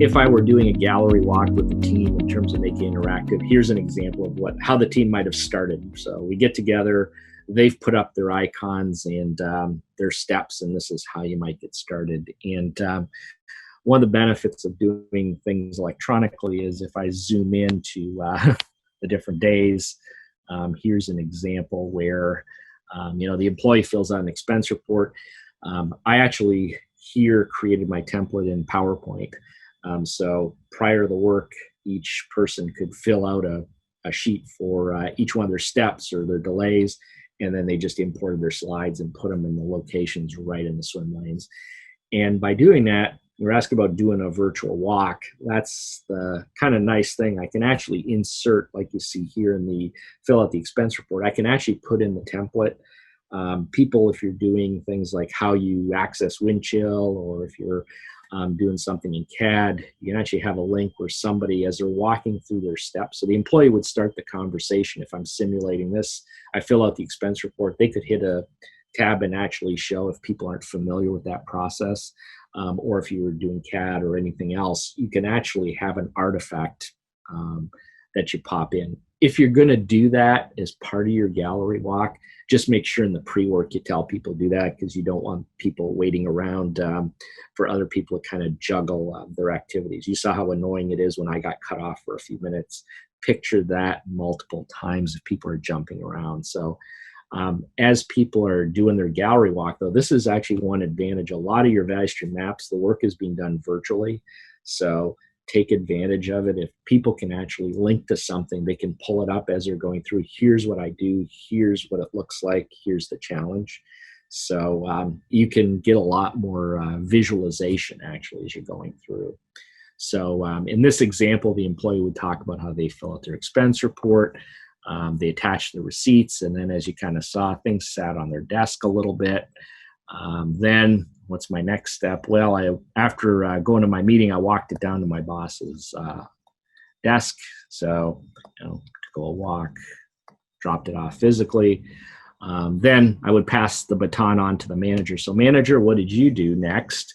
if I were doing a gallery walk with the team in terms of making it interactive, here's an example of how the team might have started. So we get together, they've put up their icons and their steps, and this is how you might get started. And one of the benefits of doing things electronically is if I zoom into the different days, here's an example where the employee fills out an expense report. I actually here created my template in PowerPoint. So prior to the work, each person could fill out a sheet for each one of their steps or their delays, and then they just imported their slides and put them in the locations right in the swim lanes. And by doing that, you're asking about doing a virtual walk. That's the kind of nice thing. I can actually insert, like you see here in the fill out the expense report, I can actually put in the template. People, if you're doing things like how you access Windchill, or if you're doing something in CAD, you can actually have a link where somebody, as they're walking through their steps, so the employee would start the conversation. If I'm simulating this, I fill out the expense report, they could hit a tab and actually show if people aren't familiar with that process, or if you were doing CAD or anything else, you can actually have an artifact that you pop in. If you're going to do that as part of your gallery walk, just make sure in the pre-work you tell people to do that, because you don't want people waiting around for other people to kind of juggle their activities. You saw how annoying it is when I got cut off for a few minutes. Picture that multiple times if people are jumping around. So as people are doing their gallery walk, though, this is actually one advantage. A lot of your value stream maps, the work is being done virtually. So take advantage of it. If people can actually link to something, they can pull it up as they're going through. Here's what I do. Here's what it looks like. Here's the challenge. So you can get a lot more visualization actually as you're going through. So in this example, the employee would talk about how they fill out their expense report. They attach the receipts, and then as you kind of saw, things sat on their desk a little bit. Then what's my next step? Well, after going to my meeting, I walked it down to my boss's desk. So, took a walk, dropped it off physically. Then I would pass the baton on to the manager. So manager, what did you do next?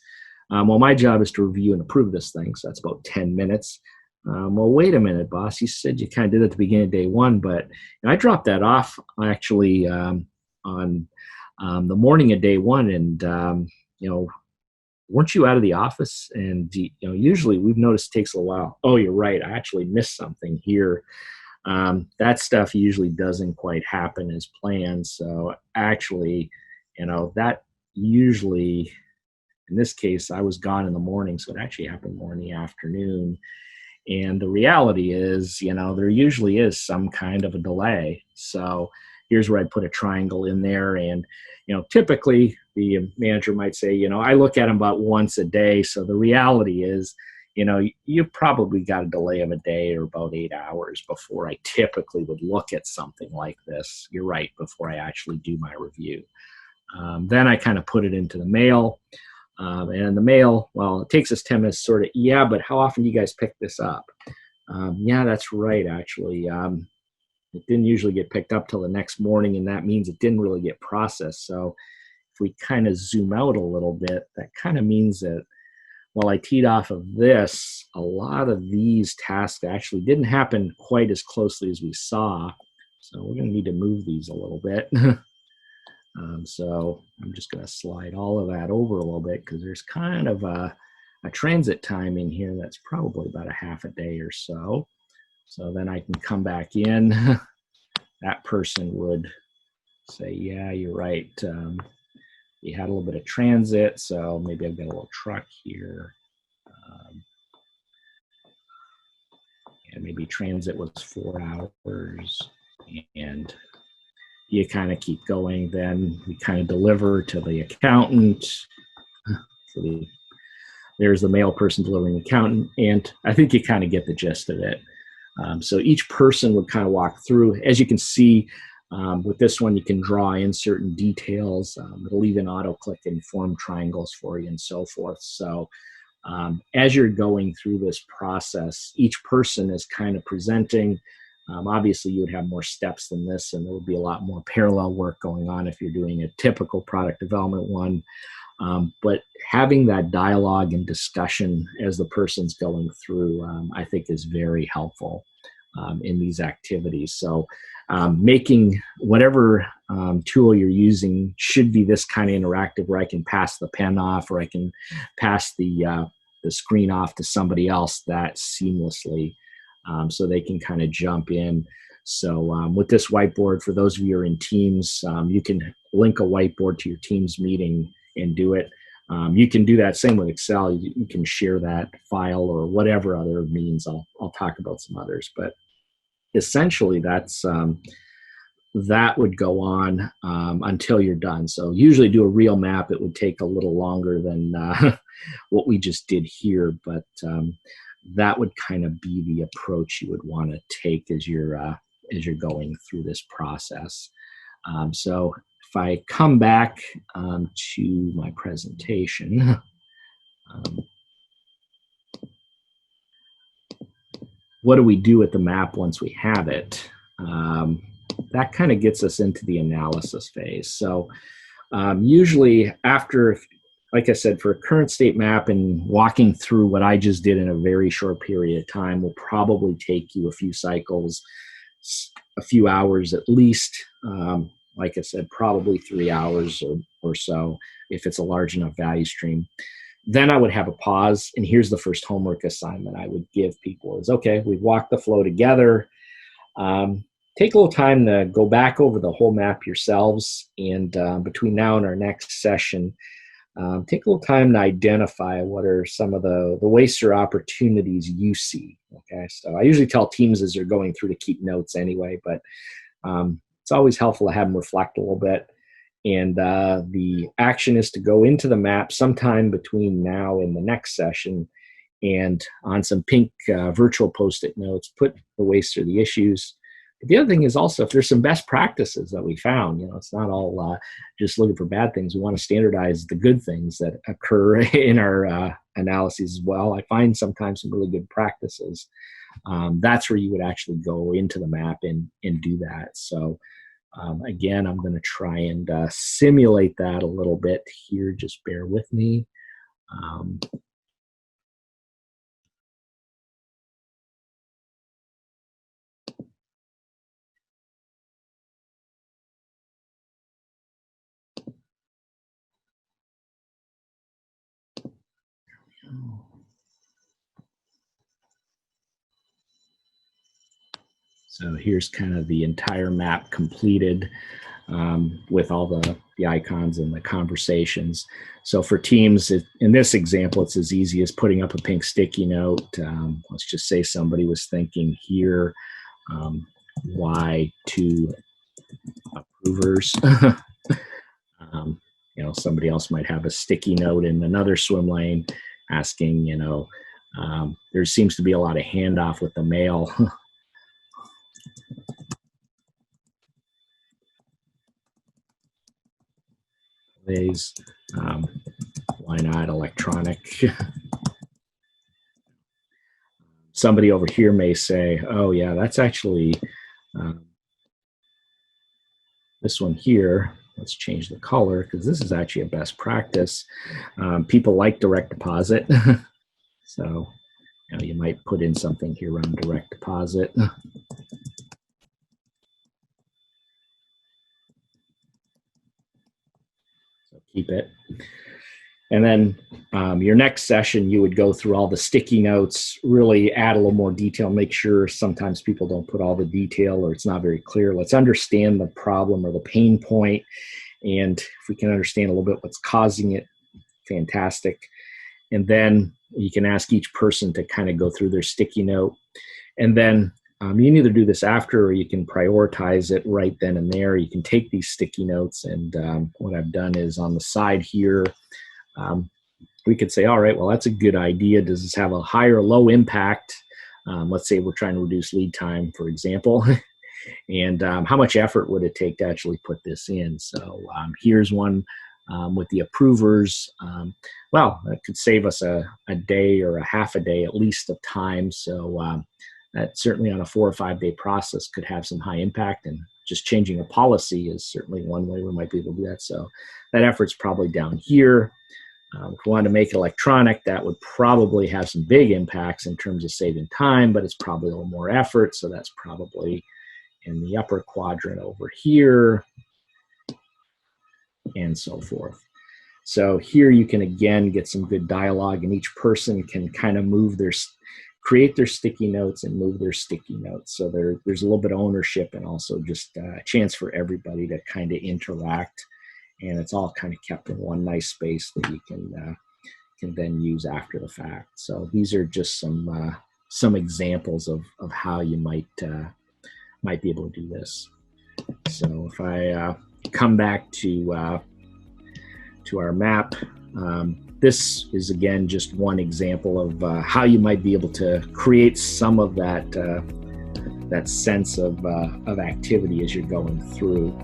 Well, my job is to review and approve this thing. So that's about 10 minutes. Well, wait a minute, boss. You said you kind of did it at the beginning of day one, but I dropped that off actually on the morning of day one. And, weren't you out of the office? And, usually we've noticed it takes a while. Oh, you're right. I actually missed something here. That stuff usually doesn't quite happen as planned. So actually, that usually, in this case, I was gone in the morning. So it actually happened more in the afternoon. And the reality is, there usually is some kind of a delay. So here's where I'd put a triangle in there. And, typically the manager might say, I look at them about once a day. So the reality is, you probably got a delay of a day or about 8 hours before I typically would look at something like this. You're right, before I actually do my review. Then I kind of put it into the mail. And the mail, well, it takes us 10 minutes sort of, yeah, but how often do you guys pick this up? Yeah, that's right, actually. It didn't usually get picked up till the next morning, and that means it didn't really get processed. So if we kind of zoom out a little bit, that kind of means that while I teed off of this, a lot of these tasks actually didn't happen quite as closely as we saw. So we're going to need to move these a little bit. So I'm just going to slide all of that over a little bit, because there's kind of a transit timing here that's probably about a half a day or so. So then I can come back in. That person would say, yeah, you're right. You had a little bit of transit, so maybe I've got a little truck here. And maybe transit was 4 hours, and you kind of keep going. Then we kind of deliver to the accountant. So there's the mail person delivering the accountant, and I think you kind of get the gist of it. So each person would kind of walk through. As you can see, with this one, you can draw in certain details. It'll even auto-click and form triangles for you and so forth. So as you're going through this process, each person is kind of presenting. Obviously, you would have more steps than this, and there would be a lot more parallel work going on if you're doing a typical product development one. But having that dialogue and discussion as the person's going through, I think is very helpful in these activities. So making whatever tool you're using should be this kind of interactive where I can pass the pen off or I can pass the screen off to somebody else that seamlessly so they can kind of jump in. So with this whiteboard, for those of you who are in Teams, you can link a whiteboard to your Teams meeting and do it. You can do that same with Excel. You can share that file or whatever other means. I'll talk about some others, but essentially that's that would go on until you're done. So usually do a real map. It would take a little longer than what we just did here, but that would kind of be the approach you would want to take as you're going through this process. So if I come back to my presentation, what do we do with the map once we have it? That kind of gets us into the analysis phase. So usually after, like I said, for a current state map and walking through what I just did in a very short period of time will probably take you a few cycles, a few hours at least. Like I said, probably 3 hours or so if it's a large enough value stream. Then I would have a pause, and here's the first homework assignment I would give people is, okay, we've walked the flow together. Take a little time to go back over the whole map yourselves, and between now and our next session, take a little time to identify what are some of the wastes or opportunities you see. Okay, so I usually tell teams as they're going through to keep notes anyway, but it's always helpful to have them reflect a little bit. And the action is to go into the map sometime between now and the next session, and on some pink virtual Post-it notes, put the wastes or the issues. But the other thing is also if there's some best practices that we found, it's not all just looking for bad things. We want to standardize the good things that occur in our analyses as well. I find sometimes some really good practices. That's where you would actually go into the map and do that. So again, I'm going to try and simulate that a little bit here. Just bear with me. So here's kind of the entire map completed with all the icons and the conversations. So for teams, in this example, it's as easy as putting up a pink sticky note. Let's just say somebody was thinking here, why to approvers. Somebody else might have a sticky note in another swim lane asking, there seems to be a lot of handoff with the mail. Ways, why not electronic? Somebody over here may say, oh yeah, that's actually this one here. Let's change the color because this is actually a best practice. People like direct deposit. So you might put in something here around direct deposit. So keep it. And then your next session, you would go through all the sticky notes, really add a little more detail, make sure sometimes people don't put all the detail or it's not very clear. Let's understand the problem or the pain point. And if we can understand a little bit what's causing it, fantastic. And then you can ask each person to kind of go through their sticky note. And then you can either do this after or you can prioritize it right then and there. You can take these sticky notes, and what I've done is on the side here, we could say, all right, well, that's a good idea. Does this have a high or low impact? Let's say we're trying to reduce lead time, for example. And how much effort would it take to actually put this in? So here's one with the approvers. Well, that could save us a day or a half a day at least of time. So that certainly on a 4 or 5 day process could have some high impact, and just changing a policy is certainly one way we might be able to do that. So that effort's probably down here. If we want to make it electronic, that would probably have some big impacts in terms of saving time, but it's probably a little more effort. So that's probably in the upper quadrant over here, and so forth. So here you can again get some good dialogue, and each person can kind of create their sticky notes and move their sticky notes. So there's a little bit of ownership, and also just a chance for everybody to kind of interact. And it's all kind of kept in one nice space that you can then use after the fact. So these are just some examples of how you might be able to do this. So if I come back to our map, this is again just one example of how you might be able to create some of that sense of activity as you're going through.